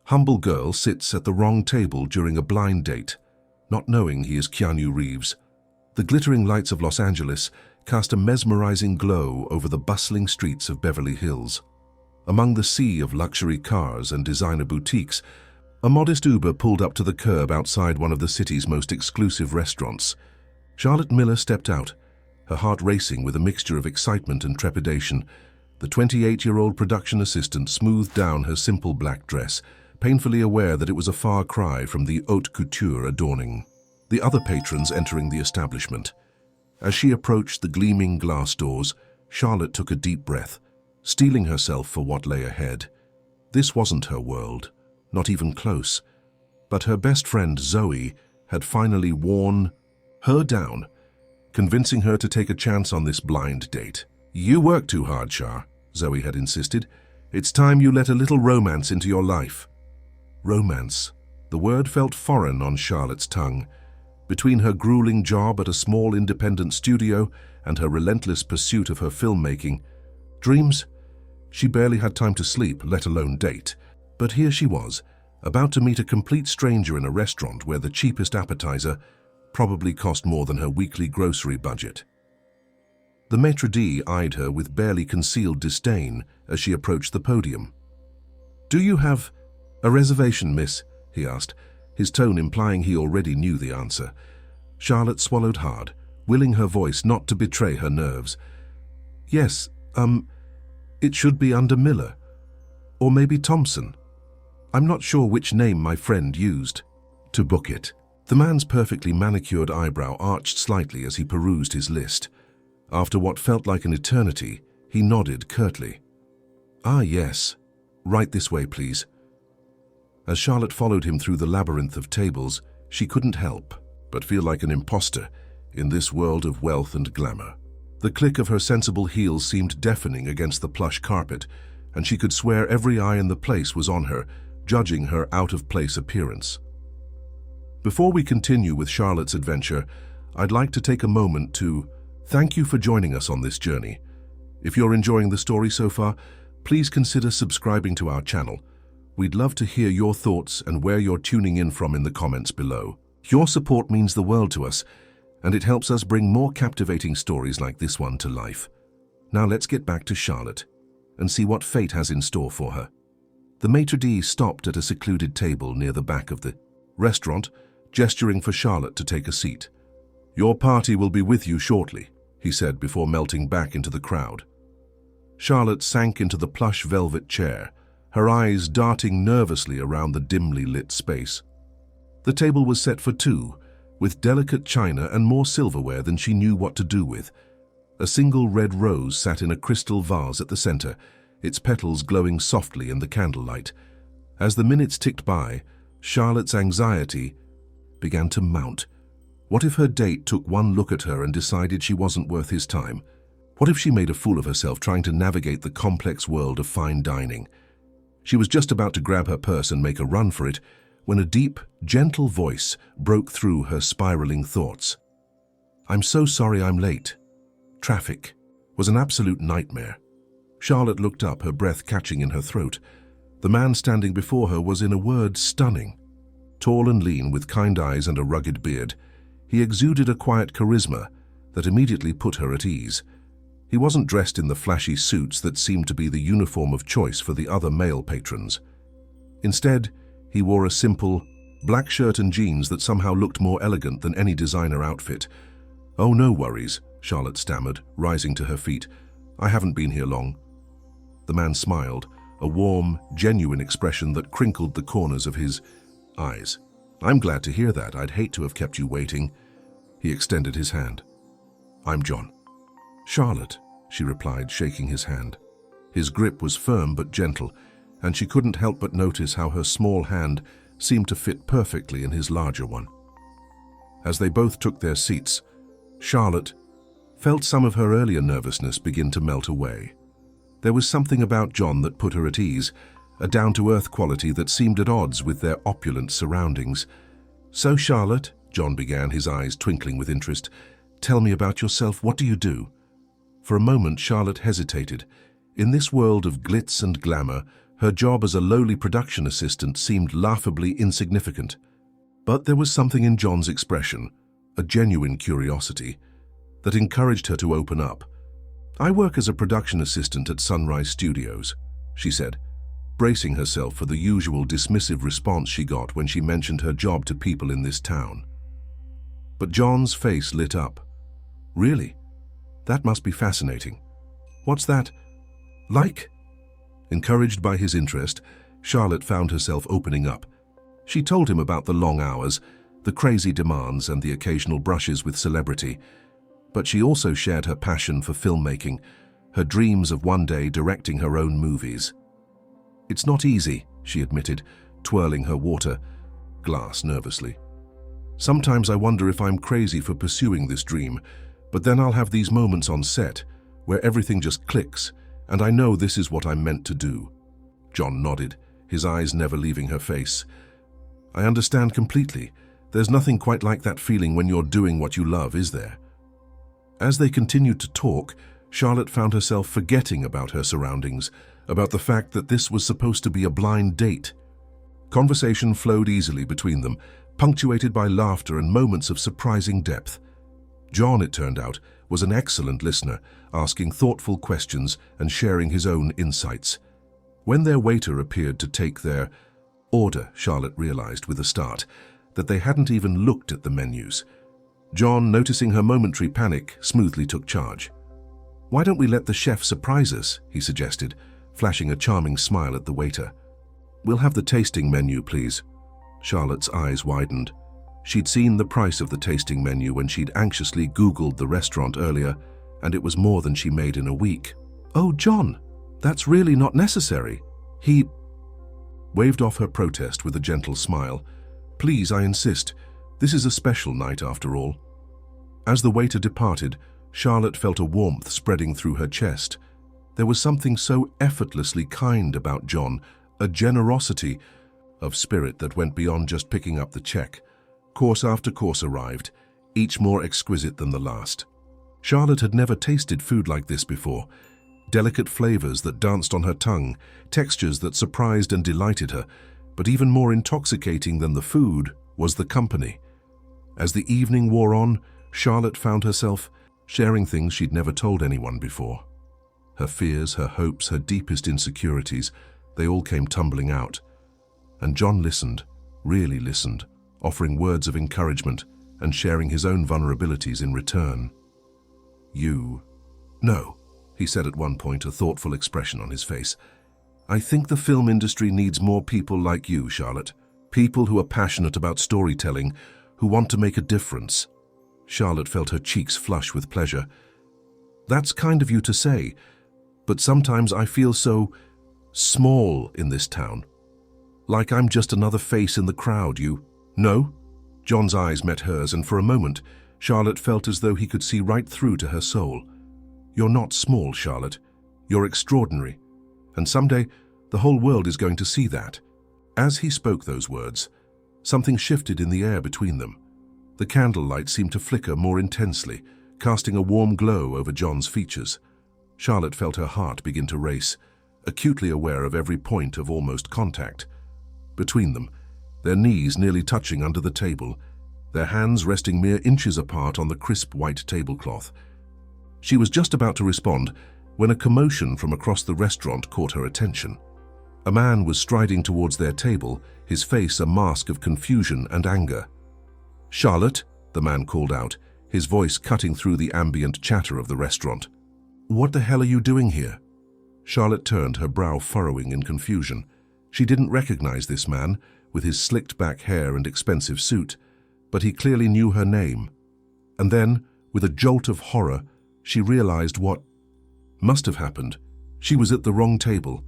Humble girl sits at the wrong table during a blind date, not knowing he is Keanu Reeves. The glittering lights of Los Angeles cast a mesmerizing glow over the bustling streets of Beverly Hills. Among the sea of luxury cars and designer boutiques, a modest Uber pulled up to the curb outside one of the city's most exclusive restaurants. Charlotte Miller stepped out, her heart racing with a mixture of excitement and trepidation. The 28-year-old production assistant smoothed down her simple black dress, painfully aware that it was a far cry from the haute couture adorning the other patrons entering the establishment. As she approached the gleaming glass doors, Charlotte took a deep breath, steeling herself for what lay ahead. This wasn't her world, not even close, but her best friend Zoe had finally worn her down, convincing her to take a chance on this blind date. "You work too hard, Char," Zoe had insisted. "It's time you let a little romance into your life." Romance. The word felt foreign on Charlotte's tongue. Between her grueling job at a small independent studio and her relentless pursuit of her filmmaking dreams, she barely had time to sleep, let alone date. But here she was, about to meet a complete stranger in a restaurant where the cheapest appetizer probably cost more than her weekly grocery budget. The maitre d' eyed her with barely concealed disdain as she approached the podium. "Do you have a reservation, miss?" he asked, his tone implying he already knew the answer. Charlotte swallowed hard, willing her voice not to betray her nerves. "Yes, it should be under Miller. Or maybe Thompson. I'm not sure which name my friend used to book it." The man's perfectly manicured eyebrow arched slightly as he perused his list. After what felt like an eternity, he nodded curtly. "Ah, yes. Right this way, please." As Charlotte followed him through the labyrinth of tables, she couldn't help but feel like an imposter in this world of wealth and glamour. The click of her sensible heels seemed deafening against the plush carpet, and she could swear every eye in the place was on her, judging her out-of-place appearance. Before we continue with Charlotte's adventure, I'd like to take a moment to thank you for joining us on this journey. If you're enjoying the story so far, please consider subscribing to our channel. We'd love to hear your thoughts and where you're tuning in from in the comments below. Your support means the world to us, and it helps us bring more captivating stories like this one to life. Now let's get back to Charlotte and see what fate has in store for her. The maitre d' stopped at a secluded table near the back of the restaurant, gesturing for Charlotte to take a seat. "Your party will be with you shortly," he said before melting back into the crowd. Charlotte sank into the plush velvet chair, her eyes darting nervously around the dimly lit space. The table was set for two, with delicate china and more silverware than she knew what to do with. A single red rose sat in a crystal vase at the center, its petals glowing softly in the candlelight. As the minutes ticked by, Charlotte's anxiety began to mount. What if her date took one look at her and decided she wasn't worth his time? What if she made a fool of herself trying to navigate the complex world of fine dining? She was just about to grab her purse and make a run for it when a deep, gentle voice broke through her spiraling thoughts. "I'm so sorry I'm late. Traffic was an absolute nightmare." Charlotte looked up, her breath catching in her throat. The man standing before her was, in a word, stunning. Tall and lean, with kind eyes and a rugged beard, he exuded a quiet charisma that immediately put her at ease. He wasn't dressed in the flashy suits that seemed to be the uniform of choice for the other male patrons. Instead, he wore a simple, black shirt and jeans that somehow looked more elegant than any designer outfit. "Oh, no worries," Charlotte stammered, rising to her feet. "I haven't been here long." The man smiled, a warm, genuine expression that crinkled the corners of his eyes. "I'm glad to hear that. I'd hate to have kept you waiting." He extended his hand. "I'm John." "Charlotte," she replied, shaking his hand. His grip was firm but gentle, and she couldn't help but notice how her small hand seemed to fit perfectly in his larger one. As they both took their seats, Charlotte felt some of her earlier nervousness begin to melt away. There was something about John that put her at ease, a down-to-earth quality that seemed at odds with their opulent surroundings. "So, Charlotte," John began, his eyes twinkling with interest, "tell me about yourself. What do you do?" For a moment, Charlotte hesitated. In this world of glitz and glamour, Her job as a lowly production assistant seemed laughably insignificant. But there was something in John's expression, a genuine curiosity, that encouraged her to open up. "I work as a production assistant at Sunrise Studios," she said, bracing herself for the usual dismissive response she got when she mentioned her job to people in this town. But John's face lit up. "Really? That must be fascinating. What's that like?" Encouraged by his interest, Charlotte found herself opening up. She told him about the long hours, the crazy demands, and the occasional brushes with celebrity. But she also shared her passion for filmmaking, her dreams of one day directing her own movies. "It's not easy," she admitted, twirling her water glass nervously. "Sometimes I wonder if I'm crazy for pursuing this dream, but then I'll have these moments on set where everything just clicks, and I know this is what I'm meant to do." John nodded, his eyes never leaving her face. "I understand completely. There's nothing quite like that feeling when you're doing what you love, is there?" As they continued to talk, Charlotte found herself forgetting about her surroundings, about the fact that this was supposed to be a blind date. Conversation flowed easily between them, punctuated by laughter and moments of surprising depth. John, it turned out, was an excellent listener, asking thoughtful questions and sharing his own insights. When their waiter appeared to take their order, Charlotte realized with a start that they hadn't even looked at the menus. John, noticing her momentary panic, smoothly took charge. "Why don't we let the chef surprise us?" he suggested, flashing a charming smile at the waiter. "We'll have the tasting menu, please." Charlotte's eyes widened. She'd seen the price of the tasting menu when she'd anxiously Googled the restaurant earlier, and it was more than she made in a week. "Oh, John, that's really not necessary." He waved off her protest with a gentle smile. "Please, I insist. This is a special night after all." As the waiter departed, Charlotte felt a warmth spreading through her chest. There was something so effortlessly kind about John, a generosity of spirit that went beyond just picking up the check. Course after course arrived, each more exquisite than the last. Charlotte had never tasted food like this before. Delicate flavors that danced on her tongue, textures that surprised and delighted her, but even more intoxicating than the food was the company. As the evening wore on, Charlotte found herself sharing things she'd never told anyone before. Her fears, her hopes, her deepest insecurities, they all came tumbling out. And John listened, really listened, offering words of encouragement and sharing his own vulnerabilities in return. "No," he said at one point, a thoughtful expression on his face. "I think the film industry needs more people like you, Charlotte. People who are passionate about storytelling, who want to make a difference." Charlotte felt her cheeks flush with pleasure. "That's kind of you to say, but sometimes I feel so small in this town. Like I'm just another face in the crowd, No?" John's eyes met hers, and for a moment, Charlotte felt as though he could see right through to her soul. "You're not small, Charlotte. You're extraordinary. And someday, the whole world is going to see that." As he spoke those words, something shifted in the air between them. The candlelight seemed to flicker more intensely, casting a warm glow over John's features. Charlotte felt her heart begin to race, acutely aware of every point of almost contact. Between them, their knees nearly touching under the table, their hands resting mere inches apart on the crisp white tablecloth. She was just about to respond when a commotion from across the restaurant caught her attention. A man was striding towards their table, his face a mask of confusion and anger. "Charlotte," the man called out, his voice cutting through the ambient chatter of the restaurant. "What the hell are you doing here?" Charlotte turned, her brow furrowing in confusion. She didn't recognize this man, with his slicked-back hair and expensive suit, but he clearly knew her name. And then, with a jolt of horror, she realized what must have happened. She was at the wrong table.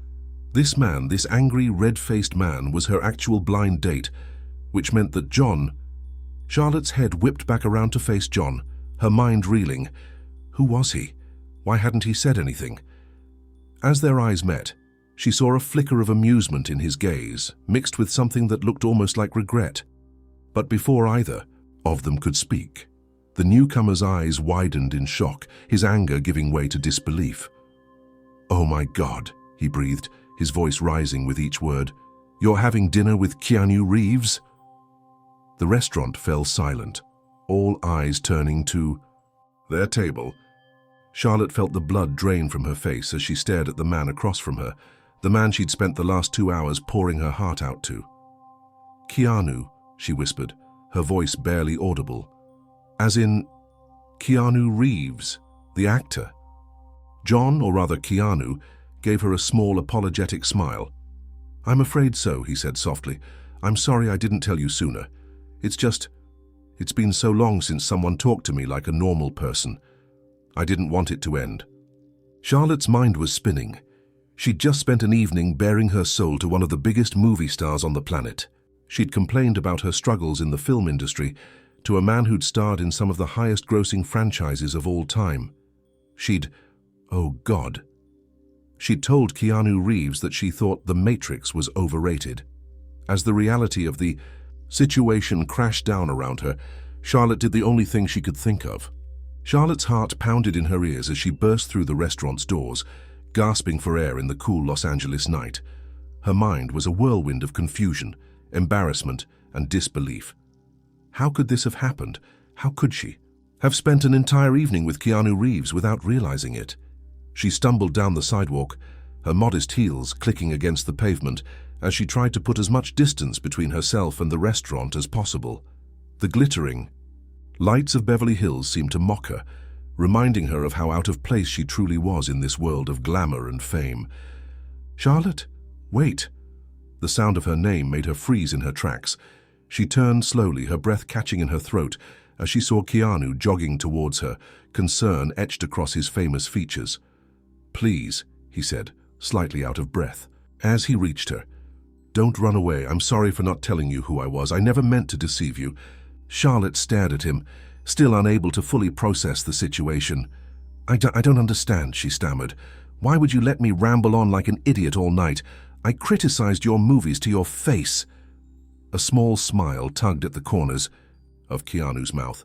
This man, this angry, red-faced man, was her actual blind date, which meant that John... Charlotte's head whipped back around to face John, her mind reeling. Who was he? Why hadn't he said anything? As their eyes met, she saw a flicker of amusement in his gaze, mixed with something that looked almost like regret. But before either of them could speak, the newcomer's eyes widened in shock, his anger giving way to disbelief. "Oh my God," he breathed, his voice rising with each word. "You're having dinner with Keanu Reeves?" The restaurant fell silent, all eyes turning to their table. Charlotte felt the blood drain from her face as she stared at the man across from her, the man she'd spent the last 2 hours pouring her heart out to. "Keanu," she whispered, her voice barely audible. "As in Keanu Reeves, the actor." John, or rather Keanu, gave her a small apologetic smile. "I'm afraid so," he said softly. "I'm sorry I didn't tell you sooner. It's been so long since someone talked to me like a normal person. I didn't want it to end." Charlotte's mind was spinning. She'd just spent an evening baring her soul to one of the biggest movie stars on the planet. She'd complained about her struggles in the film industry to a man who'd starred in some of the highest-grossing franchises of all time. Oh God. She'd told Keanu Reeves that she thought The Matrix was overrated. As the reality of the situation crashed down around her, Charlotte did the only thing she could think of. Charlotte's heart pounded in her ears as she burst through the restaurant's doors, gasping for air in the cool Los Angeles night. Her mind was a whirlwind of confusion, embarrassment, and disbelief. How could this have happened? How could she have spent an entire evening with Keanu Reeves without realizing it? She stumbled down the sidewalk, her modest heels clicking against the pavement as she tried to put as much distance between herself and the restaurant as possible. The glittering lights of Beverly Hills seemed to mock her, reminding her of how out of place she truly was in this world of glamour and fame. "Charlotte, wait!" The sound of her name made her freeze in her tracks. She turned slowly, her breath catching in her throat, as she saw Keanu jogging towards her, concern etched across his famous features. "Please," he said, slightly out of breath. As he reached her, "Don't run away. I'm sorry for not telling you who I was. I never meant to deceive you." Charlotte stared at him, still unable to fully process the situation. I don't understand," she stammered. "Why would you let me ramble on like an idiot all night? I criticized your movies to your face." A small smile tugged at the corners of Keanu's mouth.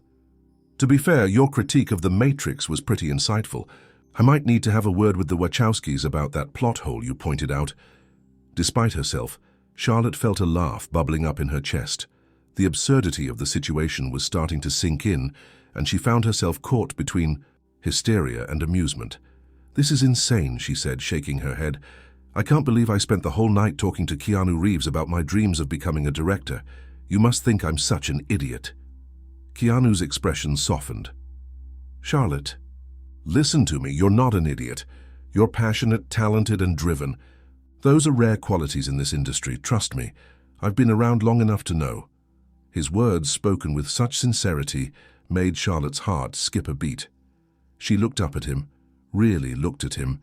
"To be fair, your critique of The Matrix was pretty insightful. I might need to have a word with the Wachowskis about that plot hole you pointed out." Despite herself, Charlotte felt a laugh bubbling up in her chest. The absurdity of the situation was starting to sink in, and she found herself caught between hysteria and amusement. "This is insane," she said, shaking her head. "I can't believe I spent the whole night talking to Keanu Reeves about my dreams of becoming a director. You must think I'm such an idiot." Keanu's expression softened. "Charlotte, listen to me. You're not an idiot. You're passionate, talented, and driven. Those are rare qualities in this industry, trust me. I've been around long enough to know." His words, spoken with such sincerity, made Charlotte's heart skip a beat. She looked up at him, really looked at him,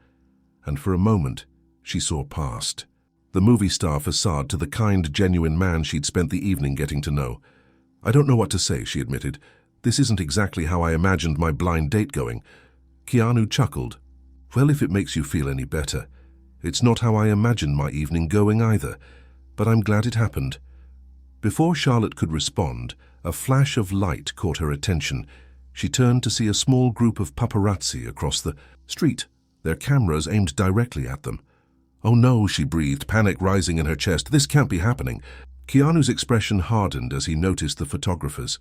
and for a moment she saw past the movie star facade to the kind, genuine man she'd spent the evening getting to know. "I don't know what to say," she admitted. "This isn't exactly how I imagined my blind date going." Keanu chuckled. "Well, if it makes you feel any better. It's not how I imagined my evening going either, but I'm glad it happened." Before Charlotte could respond, a flash of light caught her attention. She turned to see a small group of paparazzi across the street, their cameras aimed directly at them. "Oh no," she breathed, panic rising in her chest. "This can't be happening." Keanu's expression hardened as he noticed the photographers.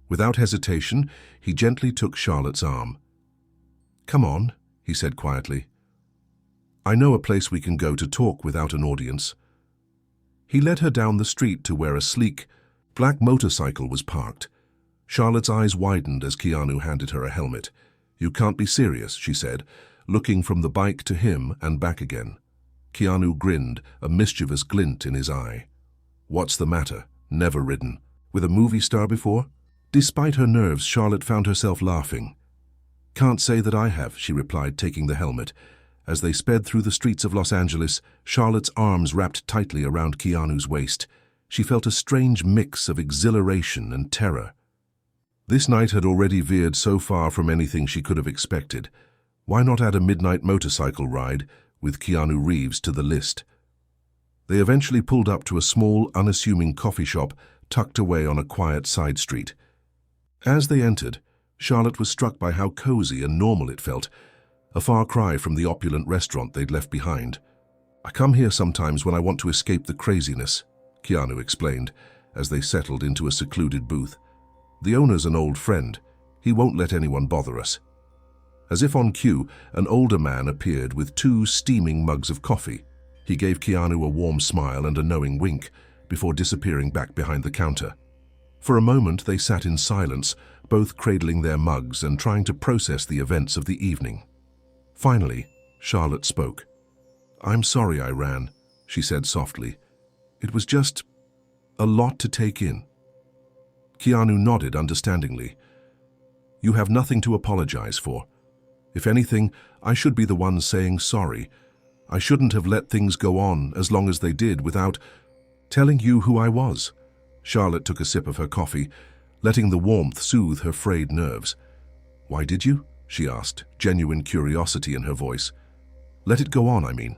Without hesitation, he gently took Charlotte's arm. "Come on," he said quietly. "I know a place we can go to talk without an audience." He led her down the street to where a sleek, black motorcycle was parked. Charlotte's eyes widened as Keanu handed her a helmet. "You can't be serious," she said, looking from the bike to him and back again. Keanu grinned, a mischievous glint in his eye. "What's the matter? Never ridden with a movie star before?" Despite her nerves, Charlotte found herself laughing. "Can't say that I have," she replied, taking the helmet. As they sped through the streets of Los Angeles, Charlotte's arms wrapped tightly around Keanu's waist. She felt a strange mix of exhilaration and terror. This night had already veered so far from anything she could have expected. Why not add a midnight motorcycle ride with Keanu Reeves to the list? They eventually pulled up to a small, unassuming coffee shop tucked away on a quiet side street. As they entered, Charlotte was struck by how cozy and normal it felt, a far cry from the opulent restaurant they'd left behind. "I come here sometimes when I want to escape the craziness," Keanu explained as they settled into a secluded booth. "The owner's an old friend. He won't let anyone bother us." As if on cue, an older man appeared with 2 steaming mugs of coffee. He gave Keanu a warm smile and a knowing wink before disappearing back behind the counter. For a moment they sat in silence, both cradling their mugs and trying to process the events of the evening. Finally, Charlotte spoke. "I'm sorry I ran," she said softly. "It was just a lot to take in." Keanu nodded understandingly. "You have nothing to apologize for. If anything, I should be the one saying sorry. I shouldn't have let things go on as long as they did without telling you who I was." Charlotte took a sip of her coffee, letting the warmth soothe her frayed nerves. "Why did you?" she asked, genuine curiosity in her voice. "Let it go on, I mean."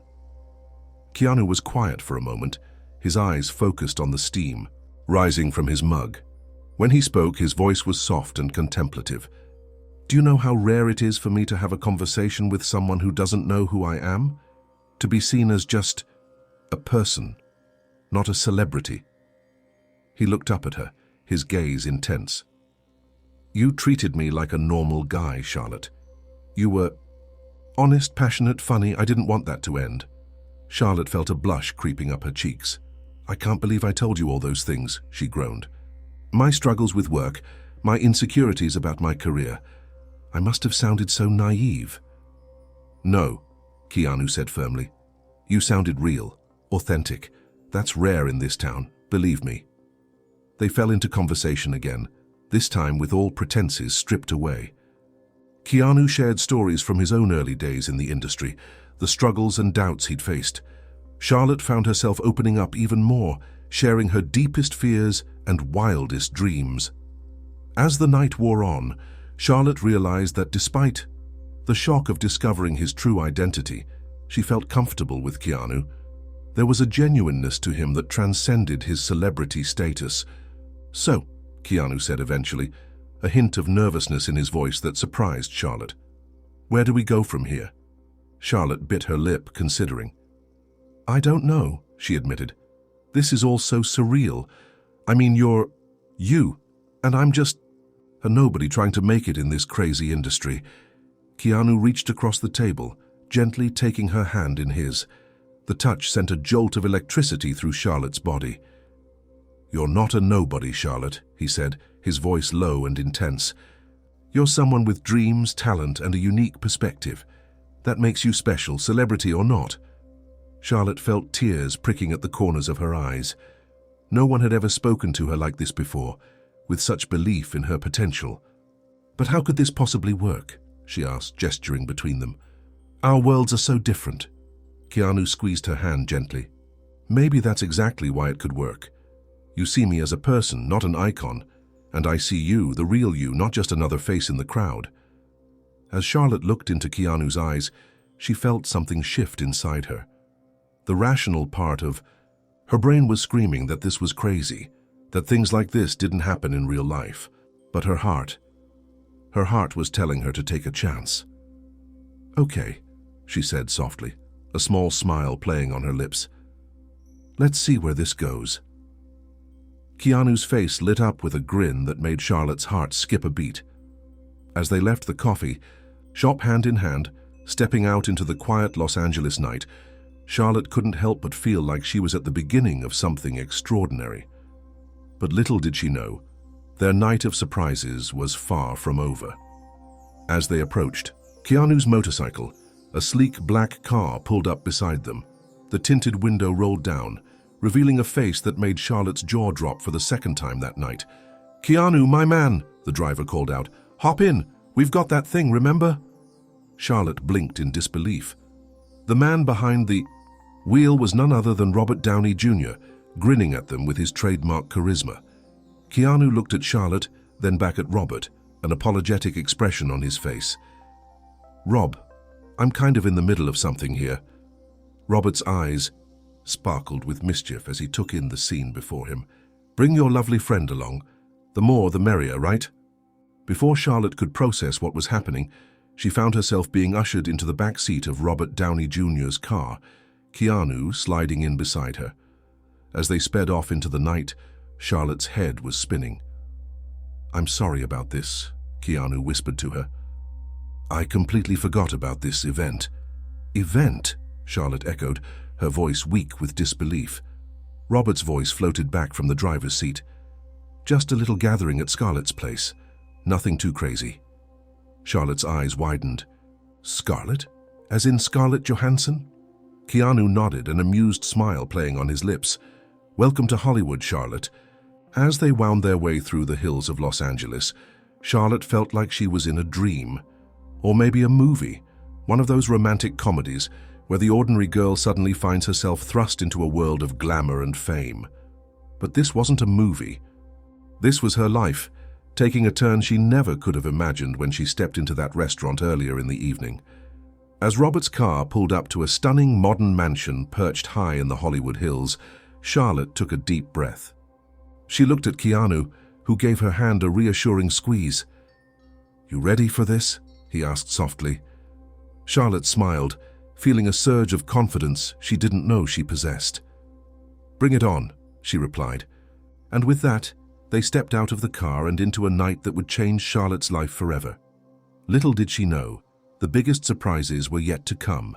Keanu was quiet for a moment, his eyes focused on the steam rising from his mug. When he spoke, his voice was soft and contemplative. "Do you know how rare it is for me to have a conversation with someone who doesn't know who I am? To be seen as just a person, not a celebrity." He looked up at her, his gaze intense. "You treated me like a normal guy, Charlotte. You were honest, passionate, funny. I didn't want that to end." Charlotte felt a blush creeping up her cheeks. "I can't believe I told you all those things," she groaned. "My struggles with work, my insecurities about my career. I must have sounded so naive." "No," Keanu said firmly. "You sounded real, authentic. That's rare in this town, believe me." They fell into conversation again, this time with all pretenses stripped away. Keanu shared stories from his own early days in the industry, the struggles and doubts he'd faced. Charlotte found herself opening up even more, sharing her deepest fears and wildest dreams. As the night wore on, Charlotte realized that despite the shock of discovering his true identity, she felt comfortable with Keanu. There was a genuineness to him that transcended his celebrity status. "So," Keanu said eventually, a hint of nervousness in his voice that surprised Charlotte. "Where do we go from here?" Charlotte bit her lip, considering. "I don't know," she admitted. "This is all so surreal. I mean, you're you, and I'm just a nobody trying to make it in this crazy industry." Keanu reached across the table, gently taking her hand in his. The touch sent a jolt of electricity through Charlotte's body. "You're not a nobody, Charlotte," he said, his voice low and intense. "You're someone with dreams, talent, and a unique perspective. That makes you special, celebrity or not." Charlotte felt tears pricking at the corners of her eyes. No one had ever spoken to her like this before, with such belief in her potential. "But how could this possibly work?" she asked, gesturing between them. "Our worlds are so different." Keanu squeezed her hand gently. "Maybe that's exactly why it could work. You see me as a person, not an icon, and I see you, the real you, not just another face in the crowd." As Charlotte looked into Keanu's eyes, she felt something shift inside her. The rational part of her brain was screaming that this was crazy, that things like this didn't happen in real life. But her heart was telling her to take a chance. "Okay," she said softly, a small smile playing on her lips. "Let's see where this goes." Keanu's face lit up with a grin that made Charlotte's heart skip a beat. As they left the coffee shop hand in hand, stepping out into the quiet Los Angeles night, Charlotte couldn't help but feel like she was at the beginning of something extraordinary. But little did she know, their night of surprises was far from over. As they approached, Keanu's motorcycle, a sleek black car, pulled up beside them. The tinted window rolled down, revealing a face that made Charlotte's jaw drop for the second time that night. "Keanu, my man," the driver called out. "Hop in. We've got that thing, remember?" Charlotte blinked in disbelief. The man behind the wheel was none other than Robert Downey Jr., grinning at them with his trademark charisma. Keanu looked at Charlotte, then back at Robert, an apologetic expression on his face. "Rob, I'm kind of in the middle of something here." Robert's eyes sparkled with mischief as he took in the scene before him. "Bring your lovely friend along. The more, the merrier, right?" Before Charlotte could process what was happening, she found herself being ushered into the back seat of Robert Downey Jr.'s car. Keanu sliding in beside her. As they sped off into the night, Charlotte's head was spinning. "I'm sorry about this," Keanu whispered to her. "I completely forgot about this event." "Event?" Charlotte echoed, her voice weak with disbelief. Robert's voice floated back from the driver's seat. "Just a little gathering at Scarlett's place. Nothing too crazy." Charlotte's eyes widened. "Scarlett? As in Scarlett Johansson?" Keanu nodded, an amused smile playing on his lips. "Welcome to Hollywood, Charlotte." As they wound their way through the hills of Los Angeles, Charlotte felt like she was in a dream. Or maybe a movie, one of those romantic comedies where the ordinary girl suddenly finds herself thrust into a world of glamour and fame. But this wasn't a movie. This was her life, taking a turn she never could have imagined when she stepped into that restaurant earlier in the evening. As Robert's car pulled up to a stunning modern mansion perched high in the Hollywood Hills, Charlotte took a deep breath. She looked at Keanu, who gave her hand a reassuring squeeze. "You ready for this?" he asked softly. Charlotte smiled, feeling a surge of confidence she didn't know she possessed. "Bring it on," she replied. And with that, they stepped out of the car and into a night that would change Charlotte's life forever. Little did she know, the biggest surprises were yet to come.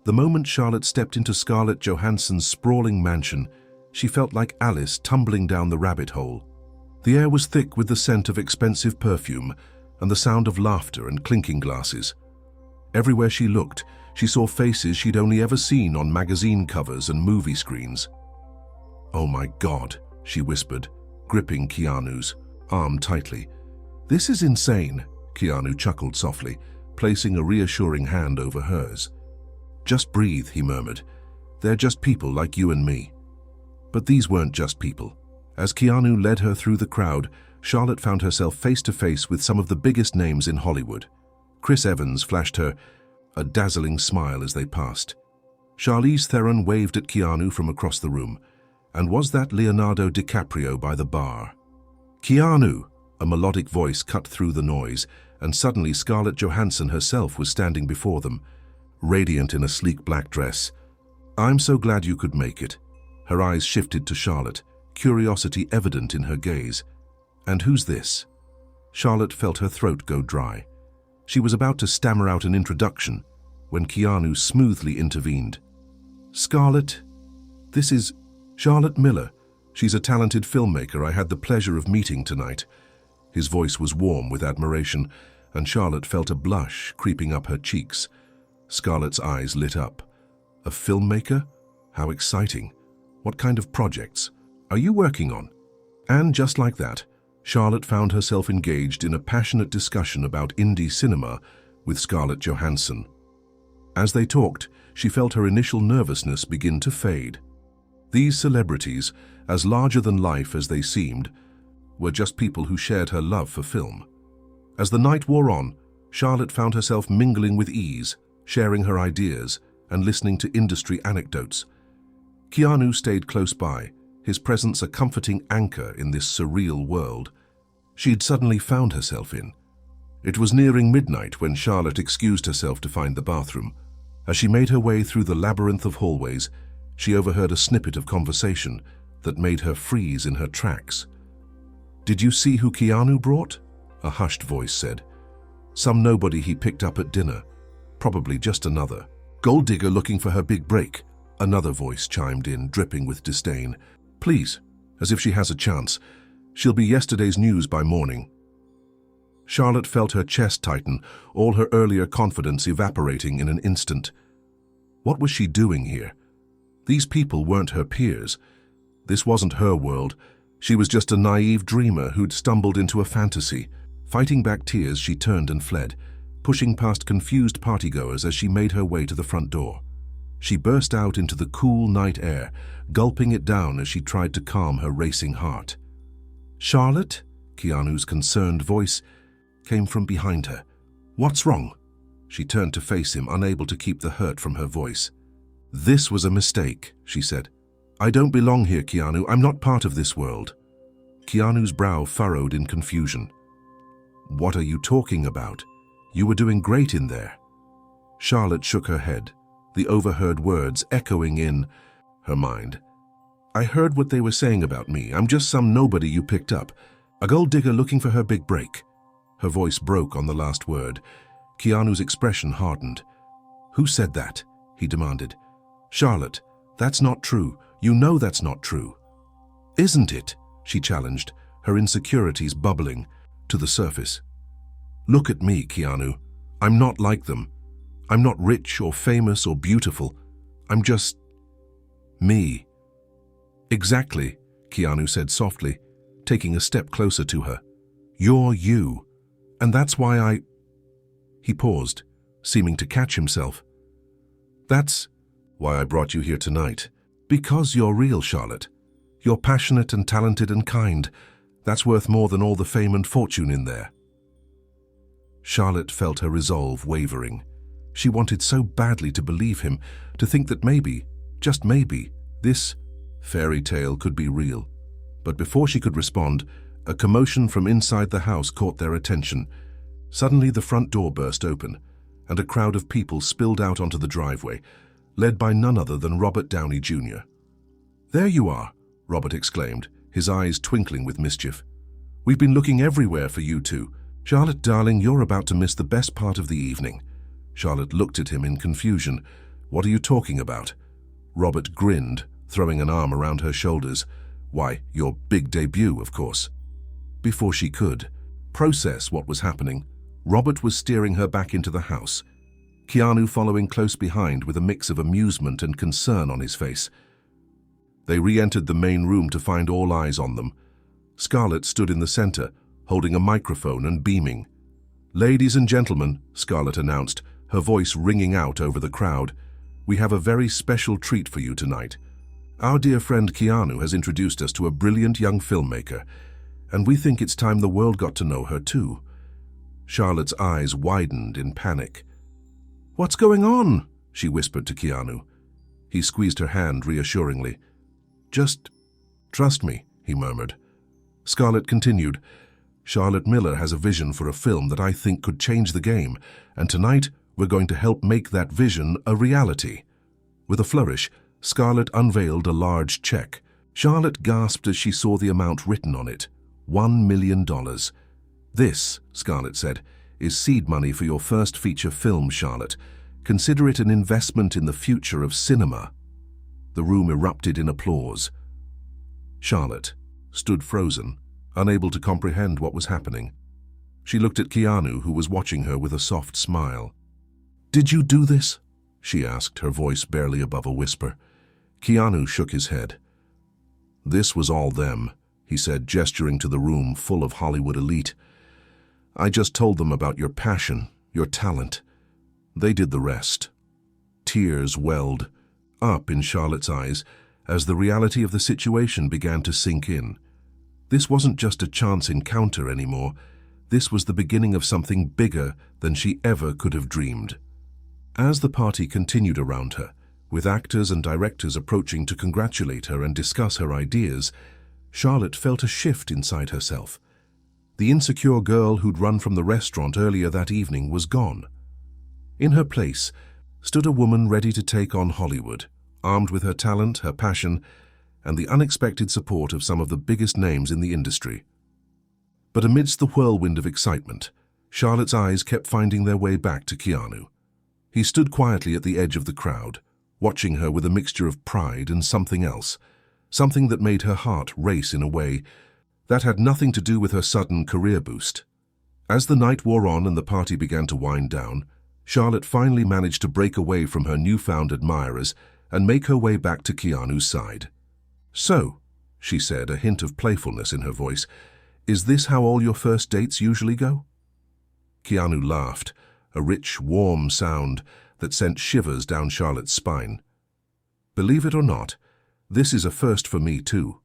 The moment Charlotte stepped into Scarlett Johansson's sprawling mansion, she felt like Alice tumbling down the rabbit hole. The air was thick with the scent of expensive perfume and the sound of laughter and clinking glasses. Everywhere she looked, she saw faces she'd only ever seen on magazine covers and movie screens. "Oh my God," she whispered, gripping Keanu's arm tightly. "This is insane," Keanu chuckled softly, placing a reassuring hand over hers. "Just breathe," he murmured. "They're just people like you and me." But these weren't just people. As Keanu led her through the crowd, Charlotte found herself face to face with some of the biggest names in Hollywood. Chris Evans flashed her a dazzling smile as they passed. Charlize Theron waved at Keanu from across the room. And was that Leonardo DiCaprio by the bar? "Keanu!" A melodic voice cut through the noise, and suddenly Scarlett Johansson herself was standing before them, radiant in a sleek black dress. "I'm so glad you could make it." Her eyes shifted to Charlotte, curiosity evident in her gaze. "And who's this?" Charlotte felt her throat go dry. She was about to stammer out an introduction when Keanu smoothly intervened. "Scarlett, this is Charlotte Miller. She's a talented filmmaker I had the pleasure of meeting tonight." His voice was warm with admiration, and Charlotte felt a blush creeping up her cheeks. Scarlett's eyes lit up. "A filmmaker? How exciting. What kind of projects are you working on?" And just like that, Charlotte found herself engaged in a passionate discussion about indie cinema with Scarlett Johansson. As they talked, she felt her initial nervousness begin to fade. These celebrities, as larger than life as they seemed, were just people who shared her love for film. As the night wore on, Charlotte found herself mingling with ease, sharing her ideas and listening to industry anecdotes. Keanu stayed close by, his presence a comforting anchor in this surreal world she'd suddenly found herself in. It was nearing midnight when Charlotte excused herself to find the bathroom. As she made her way through the labyrinth of hallways, she overheard a snippet of conversation that made her freeze in her tracks. "Did you see who Keanu brought?" a hushed voice said. "Some nobody he picked up at dinner. Probably just another gold digger looking for her big break," another voice chimed in, dripping with disdain. "Please, as if she has a chance. She'll be yesterday's news by morning." Charlotte felt her chest tighten, all her earlier confidence evaporating in an instant. What was she doing here? These people weren't her peers. This wasn't her world. She was just a naive dreamer who'd stumbled into a fantasy. Fighting back tears, she turned and fled, pushing past confused partygoers as she made her way to the front door. She burst out into the cool night air, gulping it down as she tried to calm her racing heart. "Charlotte?" Keanu's concerned voice came from behind her. "What's wrong?" She turned to face him, unable to keep the hurt from her voice. "This was a mistake," she said. "I don't belong here, Keanu. I'm not part of this world." Keanu's brow furrowed in confusion. "What are you talking about? You were doing great in there." Charlotte shook her head. the overheard words echoing in her mind. "I heard what they were saying about me. I'm just some nobody you picked up. A gold digger looking for her big break." Her voice broke on the last word. Keanu's expression hardened. "Who said that?" he demanded. "Charlotte, that's not true. You know that's not true." "Isn't it?" she challenged, her insecurities bubbling to the surface. "Look at me, Keanu. I'm not like them. I'm not rich or famous or beautiful. I'm just me." "Exactly," Keanu said softly, taking a step closer to her. "You're you. And that's why I—" He paused, seeming to catch himself. "That's why I brought you here tonight. Because you're real, Charlotte. You're passionate and talented and kind. That's worth more than all the fame and fortune in there." Charlotte felt her resolve wavering. She wanted so badly to believe him, to think that maybe, just maybe, this fairy tale could be real. But before she could respond, a commotion from inside the house caught their attention. Suddenly the front door burst open, and a crowd of people spilled out onto the driveway, led by none other than Robert Downey Jr. "There you are," Robert exclaimed, his eyes twinkling with mischief. "We've been looking everywhere for you two. Charlotte, darling, you're about to miss the best part of the evening." Charlotte looked at him in confusion. "What are you talking about?" Robert grinned, throwing an arm around her shoulders. "Why, your big debut, of course." Before she could process what was happening, Robert was steering her back into the house, Keanu following close behind with a mix of amusement and concern on his face. They re-entered the main room to find all eyes on them. Scarlett stood in the center, holding a microphone and beaming. "Ladies and gentlemen," Scarlett announced, her voice ringing out over the crowd, "we have a very special treat for you tonight. Our dear friend Keanu has introduced us to a brilliant young filmmaker, and we think it's time the world got to know her too." Charlotte's eyes widened in panic. "What's going on?" she whispered to Keanu. He squeezed her hand reassuringly. "Just trust me," he murmured. Scarlett continued, "Charlotte Miller has a vision for a film that I think could change the game, and tonight we're going to help make that vision a reality." With a flourish, Scarlett unveiled a large check. Charlotte gasped as she saw the amount written on it. $1 million. "This," Scarlett said, "is seed money for your first feature film, Charlotte. Consider it an investment in the future of cinema." The room erupted in applause. Charlotte stood frozen, unable to comprehend what was happening. She looked at Keanu, who was watching her with a soft smile. "Did you do this?" she asked, her voice barely above a whisper. Keanu shook his head. "This was all them," he said, gesturing to the room full of Hollywood elite. "I just told them about your passion, your talent. They did the rest." Tears welled up in Charlotte's eyes as the reality of the situation began to sink in. This wasn't just a chance encounter anymore. This was the beginning of something bigger than she ever could have dreamed. As the party continued around her, with actors and directors approaching to congratulate her and discuss her ideas, Charlotte felt a shift inside herself. The insecure girl who'd run from the restaurant earlier that evening was gone. In her place stood a woman ready to take on Hollywood, armed with her talent, her passion, and the unexpected support of some of the biggest names in the industry. But amidst the whirlwind of excitement, Charlotte's eyes kept finding their way back to Keanu. He stood quietly at the edge of the crowd, watching her with a mixture of pride and something else, something that made her heart race in a way that had nothing to do with her sudden career boost. As the night wore on and the party began to wind down, Charlotte finally managed to break away from her newfound admirers and make her way back to Keanu's side. "So," she said, a hint of playfulness in her voice, "is this how all your first dates usually go?" Keanu laughed, a rich, warm sound that sent shivers down Charlotte's spine. "Believe it or not, this is a first for me too."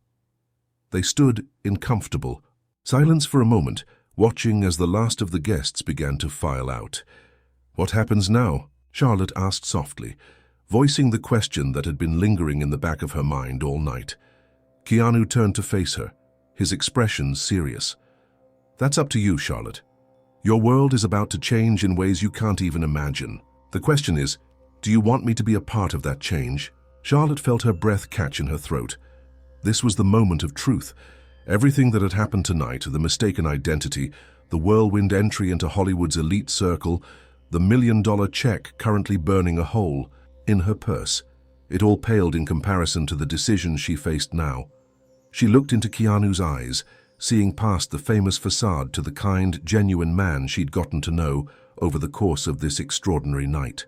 They stood in comfortable silence for a moment, watching as the last of the guests began to file out. "What happens now?" Charlotte asked softly, voicing the question that had been lingering in the back of her mind all night. Keanu turned to face her, his expression serious. "That's up to you, Charlotte. Your world is about to change in ways you can't even imagine. The question is, Do you want me to be a part of that change? Charlotte felt her breath catch in her throat. This was the moment of truth. Everything that had happened tonight, the mistaken identity, the whirlwind entry into Hollywood's elite circle, the $1 million check currently burning a hole in her purse, it all paled in comparison to the decision she faced now. She looked into Keanu's eyes, seeing past the famous facade to the kind, genuine man she'd gotten to know over the course of this extraordinary night.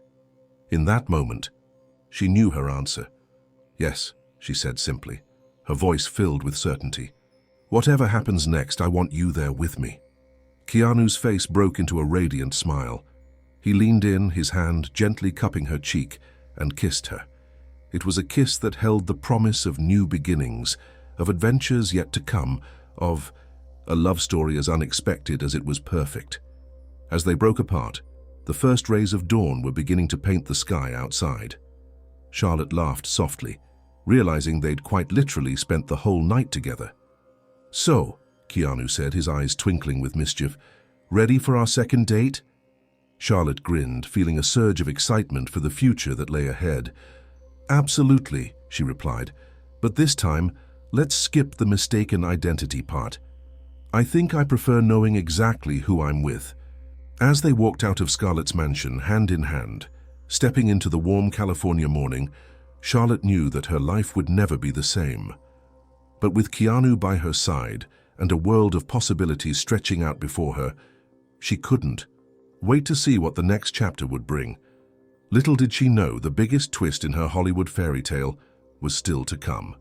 In that moment, she knew her answer. Yes, she said simply, her voice filled with certainty. Whatever happens next, I want you there with me. Keanu's face broke into a radiant smile. He leaned in, his hand gently cupping her cheek, and kissed her. It was a kiss that held the promise of new beginnings, of adventures yet to come, of a love story as unexpected as it was perfect. As they broke apart, the first rays of dawn were beginning to paint the sky outside. Charlotte laughed softly, realizing they'd quite literally spent the whole night together. "So," Keanu said, his eyes twinkling with mischief, "ready for our second date?" Charlotte grinned, feeling a surge of excitement for the future that lay ahead. "Absolutely," she replied, "but this time, let's skip the mistaken identity part. I think I prefer knowing exactly who I'm with." As they walked out of Scarlett's mansion, hand in hand, stepping into the warm California morning, Charlotte knew that her life would never be the same. But with Keanu by her side and a world of possibilities stretching out before her, she couldn't wait to see what the next chapter would bring. Little did she know the biggest twist in her Hollywood fairy tale was still to come.